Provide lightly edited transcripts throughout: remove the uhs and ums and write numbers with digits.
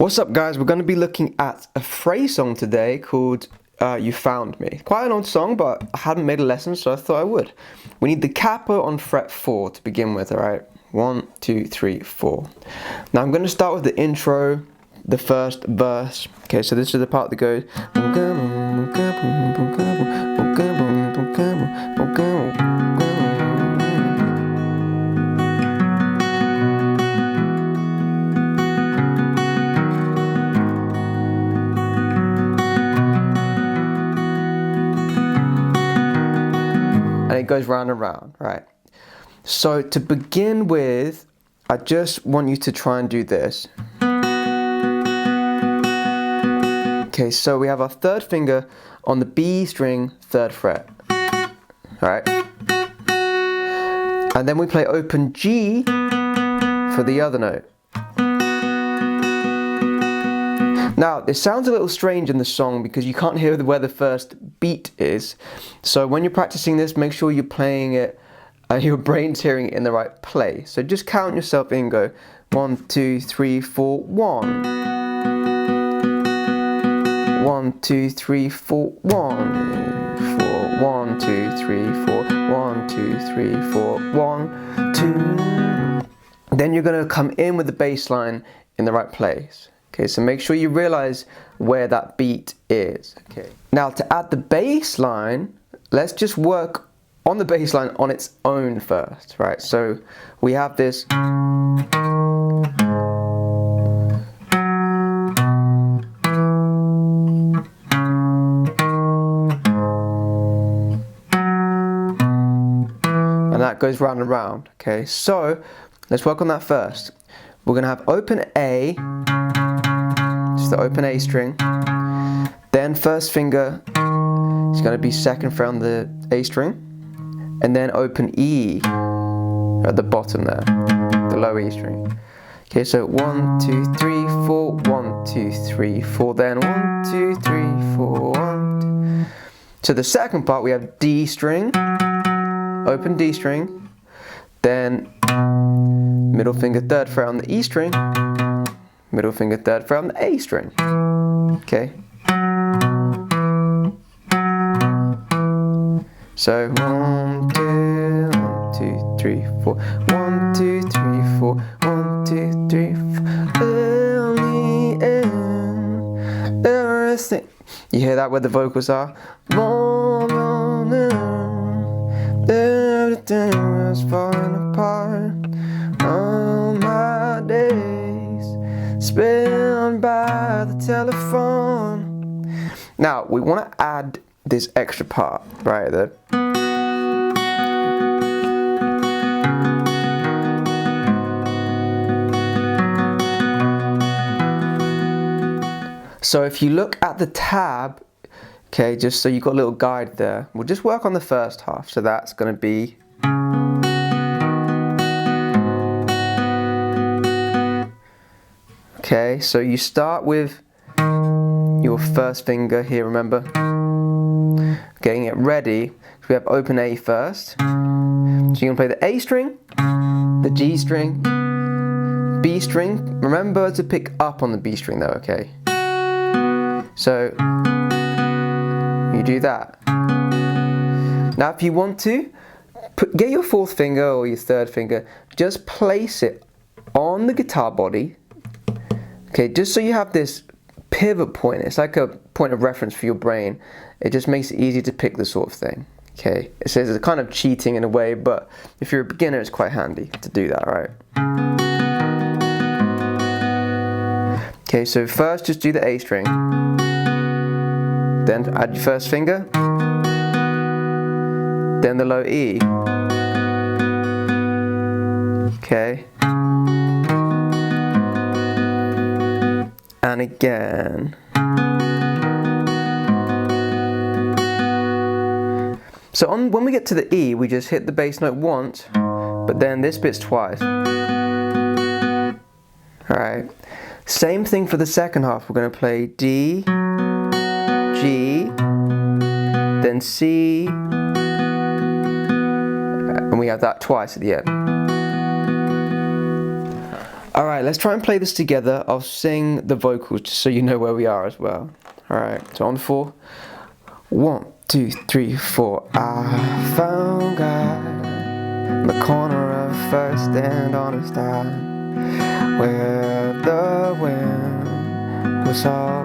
What's up, guys? We're going to be looking at a Fray song today called You Found Me. Quite an old song, but I hadn't made a lesson, so I thought I would. We need the capo on fret 4 to begin with, alright? 1, 2, 3, 4. Now I'm going to start with the intro, the first verse. Okay, so this is the part that goes. And it goes round and round, right? So to begin with, I just want you to try and do this. Okay, so we have our third finger on the B string, 3rd fret, right? And then we play open G for the other note. Now, it sounds a little strange in the song because you can't hear where the first beat is. So when you're practicing this, make sure you're playing it, your brain's hearing it in the right place. So just count yourself in, go 1, 2, 3, 4, 1. 1, 2, 3, 4, 1. 4, 1, 2, 3, 4, 1, 2, 3, 4, 1, 2. Then you're going to come in with the bass line in the right place. Okay, so make sure you realize where that beat is. Okay. Now to add the bass line, let's just work on the bass line on its own first, right? So we have this. And that goes round and round. Okay, so let's work on that first. We're gonna have open A. The open A string, then first finger is going to be 2nd fret on the A string, and then open E at the bottom there, the low E string. Okay, so 1, 2, 3, 4, 1, 2, 3, 4, then 1, 2, 3, 4, 1. So the second part we have D string, open D string, then middle finger 3rd fret on the E string, middle finger 3rd fret on the A string. Okay. So 1, 2, 3, 4. 1, 2, 3, 4. 1, 2, 3, 4. Everything. You hear that where the vocals are? Everything was falling apart. All my days spent by the telephone. Now we want to add this extra part right there. So if you look at the tab, okay, just so you've got a little guide there, we'll just work on the first half. So that's going to be. Okay, so you start with your first finger here, remember? Getting it ready. So we have open A first. So you're going to play the A string, the G string, B string. Remember to pick up on the B string though, okay? So you do that. Now if you want to, get your 4th finger or your 3rd finger, just place it on the guitar body. Okay, just so you have this pivot point. It's like a point of reference for your brain. It just makes it easy to pick this sort of thing. Okay, it says it's kind of cheating in a way, but if you're a beginner, it's quite handy to do that, right? Okay, so first just do the A string. Then add your first finger. Then the low E. Okay. And again. So when we get to the E, we just hit the bass note once, but then this bit's twice. Alright. Same thing for the second half. We're going to play D, G, then C, and we have that twice at the end. Alright, let's try and play this together. I'll sing the vocals just so you know where we are as well. Alright, so on 4. 1, 2, 3, 4. I found God in the corner of First and Honest Eye, where the wind was all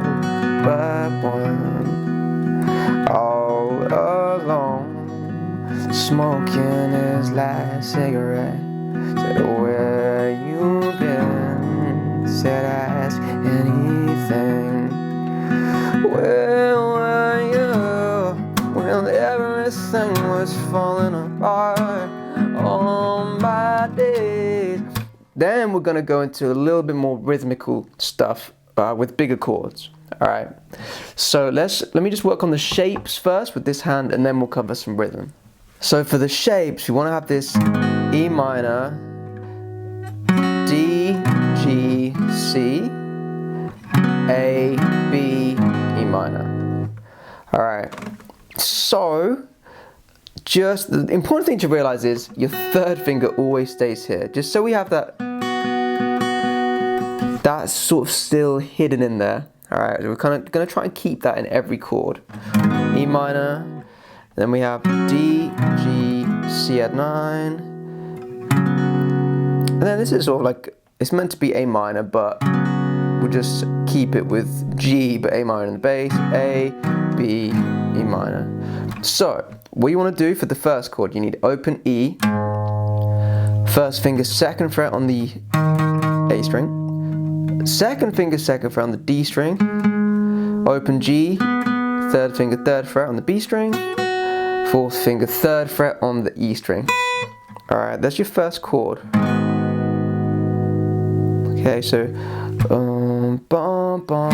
but one, all alone, smoking his last cigarette. Said, where you been? Said, ask anything. Where were you when everything was falling apart on my days? Then we're gonna go into a little bit more rhythmical stuff with bigger chords. All right. So let me just work on the shapes first with this hand, and then we'll cover some rhythm. So for the shapes, we want to have this E minor, D, G, C, A, B, E minor. Alright, so just the important thing to realize is your third finger always stays here. Just so we have that's sort of still hidden in there. Alright, so we're kind of going to try and keep that in every chord. E minor, then we have D, G, C add 9, and then this is sort of like, it's meant to be A minor, but we'll just keep it with G, but A minor in the bass, A, B, E minor. So, what you want to do for the first chord, you need open E, first finger second fret on the A string, second finger second fret on the D string, open G, third finger third fret on the B string, fourth finger third fret on the E string. Alright, that's your first chord. Okay, so bum, bum.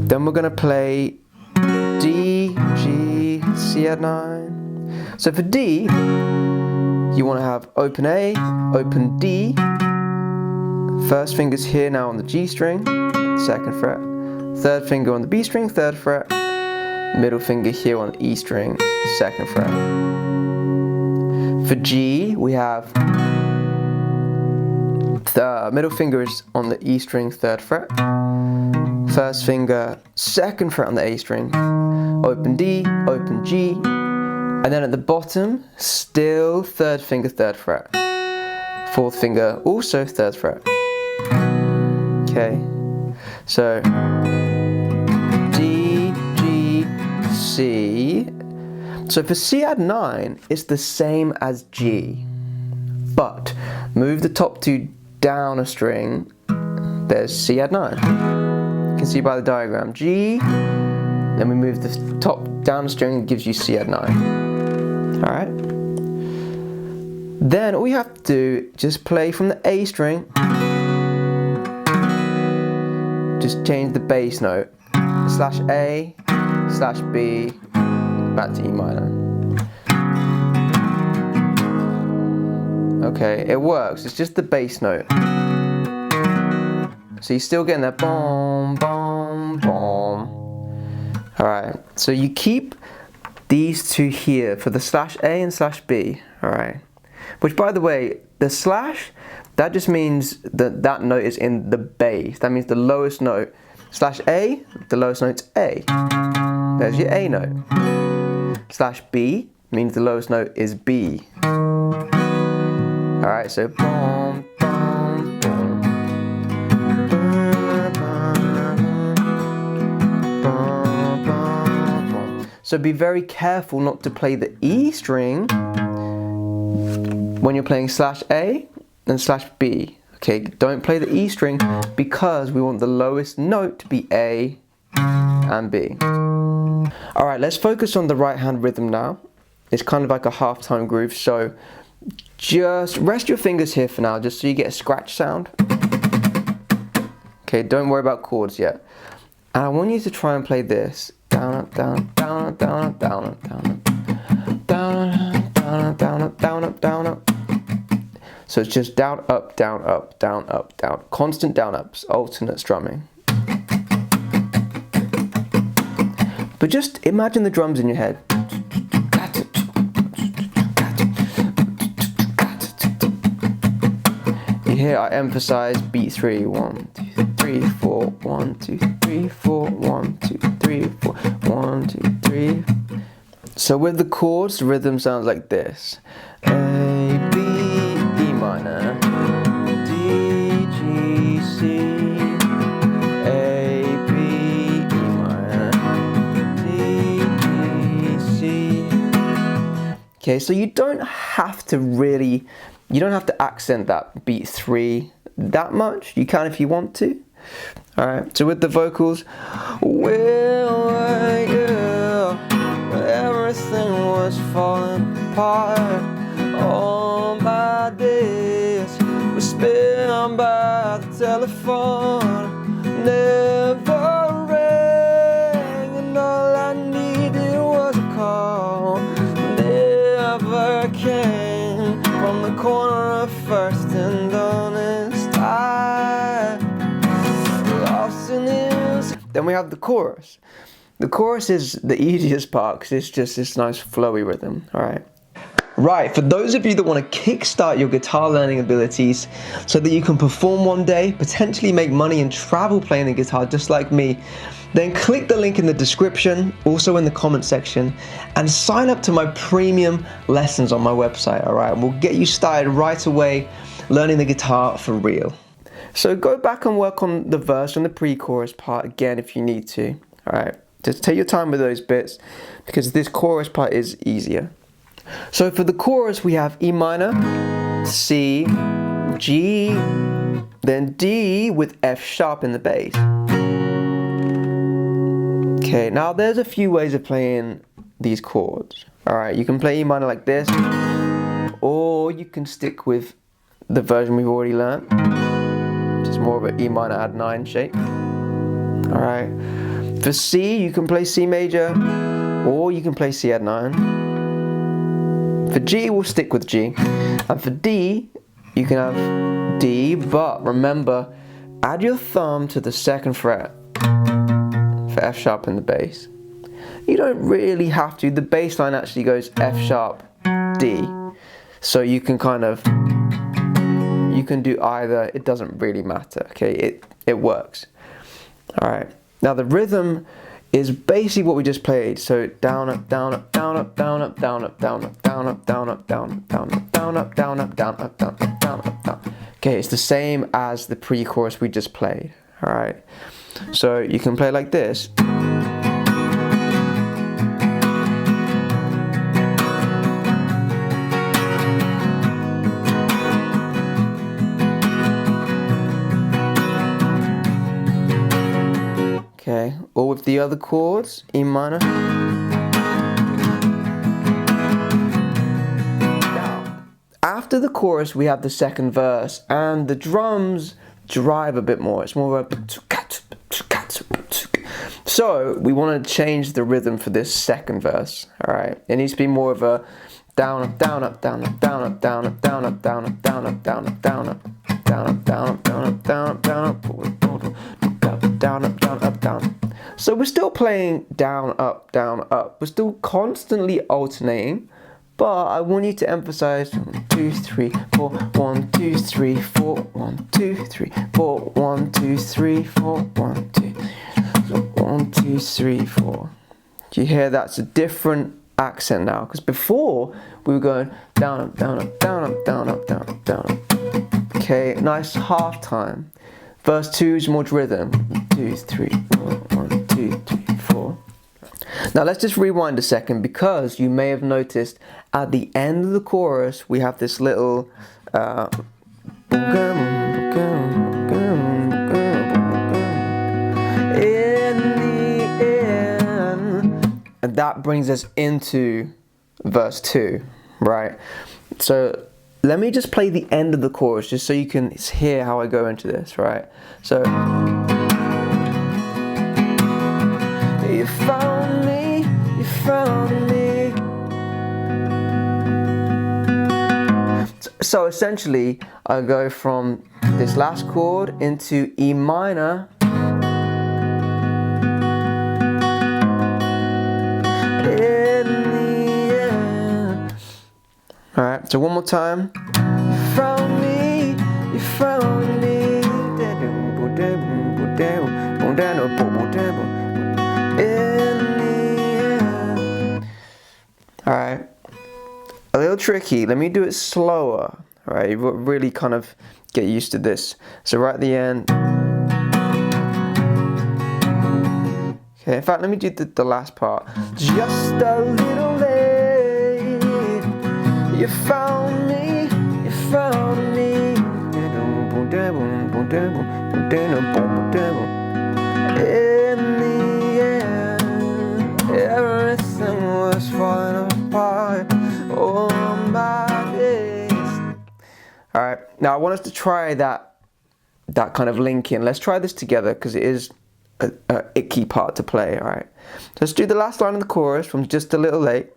Then we're gonna play D, G, C add 9. So for D, you want to have open A, open D. First finger's here now on the G string, second fret. Third finger on the B string, third fret. Middle finger here on the E string, second fret. For G, we have the middle finger is on the E string, third fret. First finger, second fret on the A string. Open D, open G. And then at the bottom, still third finger, third fret. Fourth finger, also third fret. Okay, so D, G, C. So for C add 9, it's the same as G, but move the top 2 down a string. There's C add 9. You can see by the diagram, G, then we move the top down a string, it gives you C add 9. Alright? Then all you have to do, just play from the A string, just change the bass note, slash A, slash B, back to E minor. Okay, it works, it's just the bass note. So you're still getting that boom, boom, boom. Alright, so you keep these two here for the slash A and slash B, alright? Which, by the way, the slash, that just means that that note is in the bass. That means the lowest note. Slash A, the lowest note's A. There's your A note. Slash B means the lowest note is B. Alright, so boom, boom, boom. So be very careful not to play the E string when you're playing slash A and slash B. Okay, don't play the E string because we want the lowest note to be A and B. Alright, let's focus on the right hand rhythm now. It's kind of like a half-time groove, so just rest your fingers here for now, just so you get a scratch sound. Okay, don't worry about chords yet. And I want you to try and play this. Down, up, down, up, down, up, down, up, down, up, down, up. Down, up, down, up, down, up, down, up, down, up. So it's just down, up, down, up, down, up, down. Constant down ups, alternate strumming. But just imagine the drums in your head. here I emphasize beat 3. 1, 2, 3, 4. 1, 2, 3, 4. 1, 2, 3, 4. 1, 2, 3. So with the chords, the rhythm sounds like this: A, B, E minor, D, G, C, A, B, E minor, D, G, C. Okay, so you don't have to accent that beat 3 that much. You can if you want to. Alright, so with the vocals, where were you? Everything was falling apart. All my days were spent by the telephone. Never rang, and all I needed was a call. Never came from the corner of First and Honest. I lost in this. Then we have the chorus. The chorus is the easiest part because it's just this nice flowy rhythm, alright? Right, for those of you that want to kickstart your guitar learning abilities so that you can perform one day, potentially make money and travel playing the guitar just like me, then click the link in the description, also in the comment section, and sign up to my premium lessons on my website, alright? We'll get you started right away learning the guitar for real. So go back and work on the verse and the pre-chorus part again if you need to, alright? Just take your time with those bits because this chorus part is easier. So for the chorus we have E minor, C, G, then D with F sharp in the bass. Okay, now there's a few ways of playing these chords. Alright, you can play E minor like this, or you can stick with the version we've already learned, which is more of an E minor add 9 shape. Alright. For C, you can play C major, or you can play C add 9. For G, we'll stick with G. And for D, you can have D, but remember, add your thumb to the 2nd fret for F sharp in the bass. You don't really have to. The bass line actually goes F sharp, D. So you can you can do either. It doesn't really matter, okay? It works. Alright. Now the rhythm is basically what we just played. So down up, down up, down up, down up, down up, down up, down up, down up, down up, down up, down up, down up, down up, down up, down up, down. Okay, it's the same as the pre-chorus we just played. Alright. So you can play like this. Okay, or with the other chords, E minor. Now, after the chorus, we have the 2nd verse, and the drums drive a bit more. It's more of a... So, we want to change the rhythm for this 2nd verse, alright? It needs to be more of a down up, down up, down up, down up, down up, down up, down up, down up, down up, down up, down up, down up, down up, down up, down up, down up, down up, down. So we're still playing down, up, down, up. We're still constantly alternating, but I want you to emphasize 1, 2, 3, 4, 1, 2, 3, 4, 1, 2, 3, 4, 1, 2, 3, 4, 1, 2, 1, 2, 3, 4. Do you hear that's a different accent now? Because before we were going down, up, down, up, down, up, down, up, down, up, down, up. Okay, nice half time. Verse 2 is more rhythm. 2, 3, 4, 1, 2, 3, 4. Now let's just rewind a second because you may have noticed at the end of the chorus we have this little in the end, and that brings us into verse 2, right? So let me just play the end of the chorus just so you can hear how I go into this, right? So, you found me, you found me. So essentially, I go from this last chord into E minor. Alright, so one more time. You you found me. Alright, a little tricky. Let me do it slower. Alright, you really kind of get used to this. So right at the end. Okay, in fact, let me do the last part. Just a little late, you found me, you found me. In the end, everything was falling apart. Oh my days. Alright, now I want us to try that kind of link in. Let's try this together because it is a icky part to play. Alright, so let's do the last line of the chorus from Just a Little Late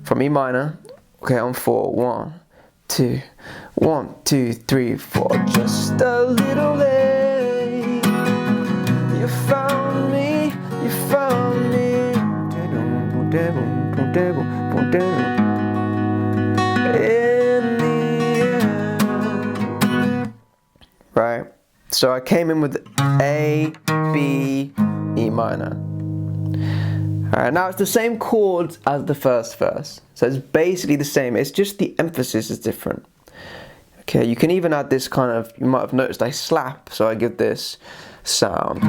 from E minor. Okay, on 4. 1, 2, 1, 2, 3, 4. Just a little late, you found me, you found me. In the end. Right, so I came in with A, B, E minor. Alright, now it's the same chords as the first verse, so it's basically the same, it's just the emphasis is different. Okay, you can even add this kind of, you might have noticed I slap, so I give this sound.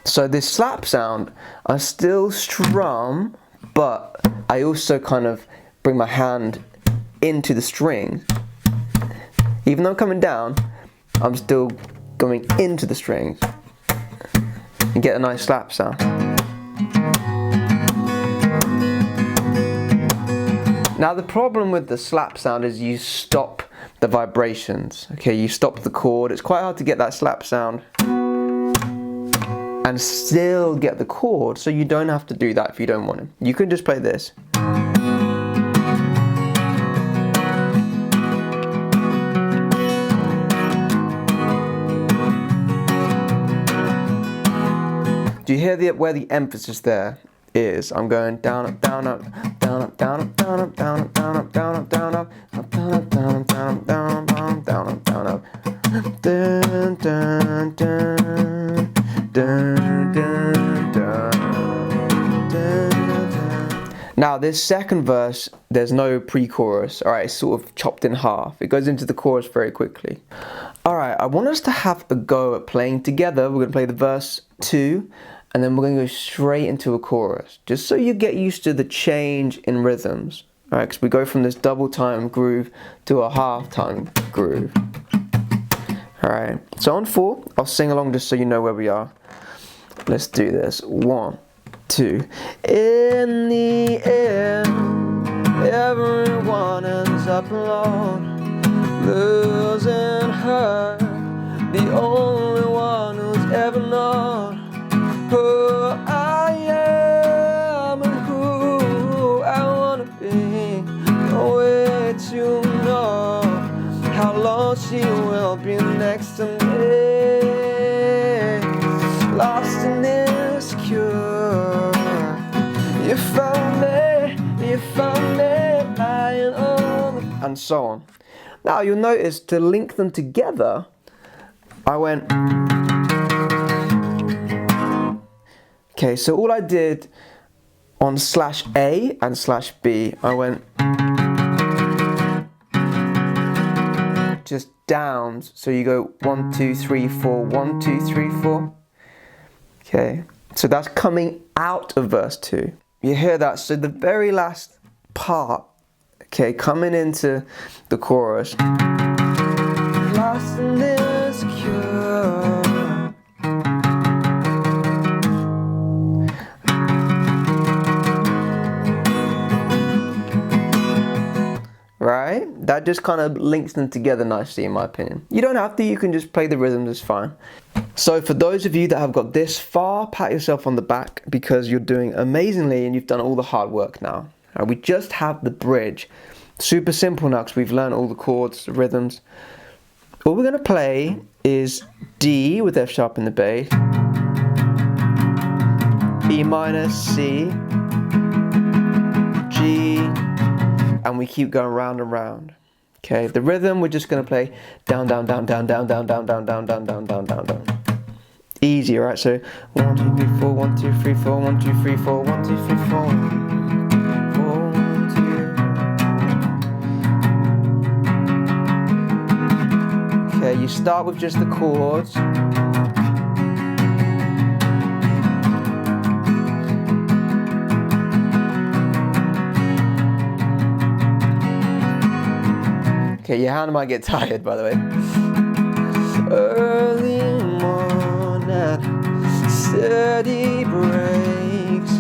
So this slap sound, I still strum, but I also kind of bring my hand into the strings. Even though I'm coming down, I'm still going into the strings and get a nice slap sound. Now the problem with the slap sound is you stop the vibrations. Okay, you stop the chord. It's quite hard to get that slap sound and still get the chord, so you don't have to do that if you don't want to. You can just play this. Do you hear where the emphasis there is? I'm going down, up, down, up, down, up, down, up, down, up, down, up, down, up, down, up, down, up, down, up, down, up, down, up, down, up, down, up, down, up. Dun, dun, dun, dun, dun, dun, dun. Now this second verse, there's no pre-chorus. Alright, it's sort of chopped in half. It goes into the chorus very quickly. Alright, I want us to have a go at playing together. We're going to play the verse 2, and then we're going to go straight into a chorus, just so you get used to the change in rhythms. Alright, because we go from this double time groove to a half time groove. Alright, so on 4, I'll sing along just so you know where we are. Let's do this. 1, 2. In the end, everyone ends up alone, losing her, the only one who's ever known who I am and who I wanna be. No way to know how long she will be next to me. Lost and insecure, you found me lying on the... and so on. Now you'll notice to link them together, I went... Okay, so all I did on /A and /B, I went... just downs, so you go 1, 2, 3, 4, 1, 2, 3, 4. Okay, so that's coming out of verse 2. You hear that? So the very last part, okay, coming into the chorus. Lost and insecure. Right? That just kind of links them together nicely, in my opinion. You don't have to, you can just play the rhythms, it's fine. So for those of you that have got this far, pat yourself on the back because you're doing amazingly and you've done all the hard work now. We just have the bridge. Super simple now because we've learned all the chords, the rhythms. all we're going to play is D with F sharp in the bass, E minor, C, G, and we keep going round and round. Okay, the rhythm we're just going to play down, down, down, down, down, down, down, down, down, down, down, down, down, down. Easy, right? So 1, 2, 3, 4, 1, 2, 3, 4, 1, 2, 3, 4, 1, 2, 3, 4, 4, 1, 2. Okay, you start with just the chords. Okay, your hand might get tired, by the way. Early morning, steady breaks.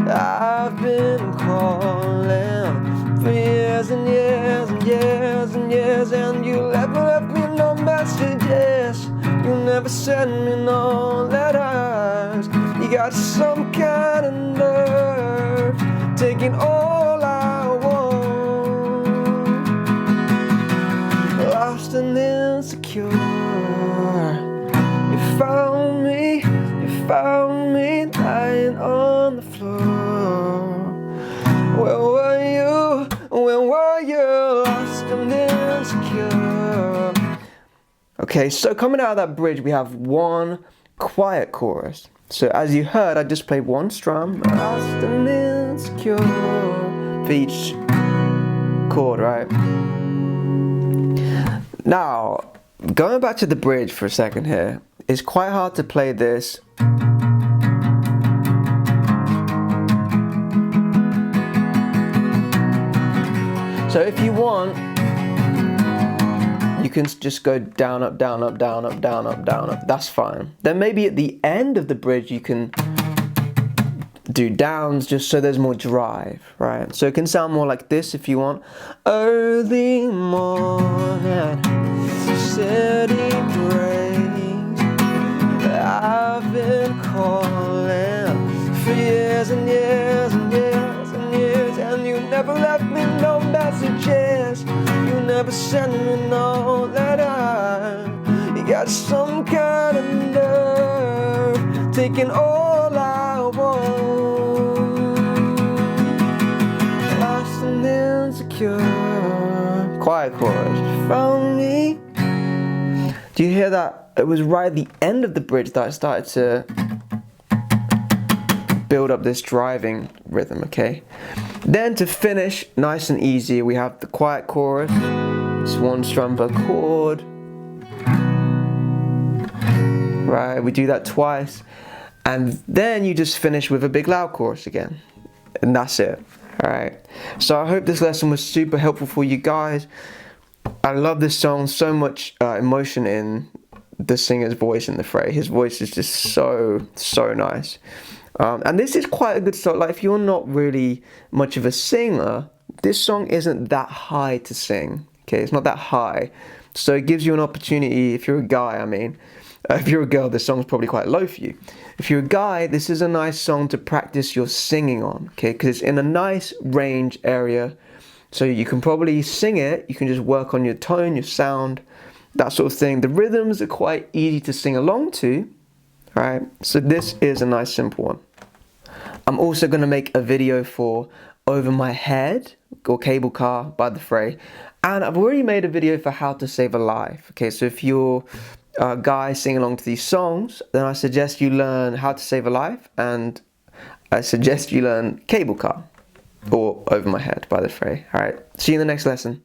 I've been calling for years and years and years and years, and you never left me no messages. You never sent me no letters. You got some kind of nerve, taking all I want. Lost and insecure, you found me lying on the floor. Where were you, lost and insecure? Okay, so coming out of that bridge, we have one quiet chorus. So as you heard, I just played one strum, lost and insecure, for each chord, right? Now, going back to the bridge for a second here, it's quite hard to play this. So if you want, you can just go down, up, down, up, down, up, down, up, down, up. That's fine. Then maybe at the end of the bridge, you can do downs just so there's more drive, right? So it can sound more like this if you want. Early morning, city breaks. I've been calling for years and years and years and years, and you never left me no messages. You never sent me no letter. You got some kind of nerve, taking all I want. Lost and insecure. Quiet chorus. Found me. Do you hear that? It was right at the end of the bridge that I started to build up this driving rhythm, okay? Then to finish, nice and easy, we have the quiet chorus. It's one strum per chord. Right, we do that twice. And then you just finish with a big loud chorus again. And that's it, alright? So I hope this lesson was super helpful for you guys. I love this song, so much emotion in the singer's voice in the Fray. His voice is just so nice. And this is quite a good song. Like if you're not really much of a singer, this song isn't that high to sing. Okay, it's not that high. So it gives you an opportunity, if you're a guy, I mean. If you're a girl, this song's probably quite low for you. If you're a guy, this is a nice song to practice your singing on, okay? Because it's in a nice range area. So you can probably sing it, you can just work on your tone, your sound, that sort of thing. The rhythms are quite easy to sing along to, right? So this is a nice simple one. I'm also going to make a video for Over My Head, or Cable Car by the Fray. And I've already made a video for How to Save a Life. Okay, so if you're a guy singing along to these songs, then I suggest you learn How to Save a Life, and I suggest you learn Cable Car or Over My Head by the Fray. Alright, see you in the next lesson.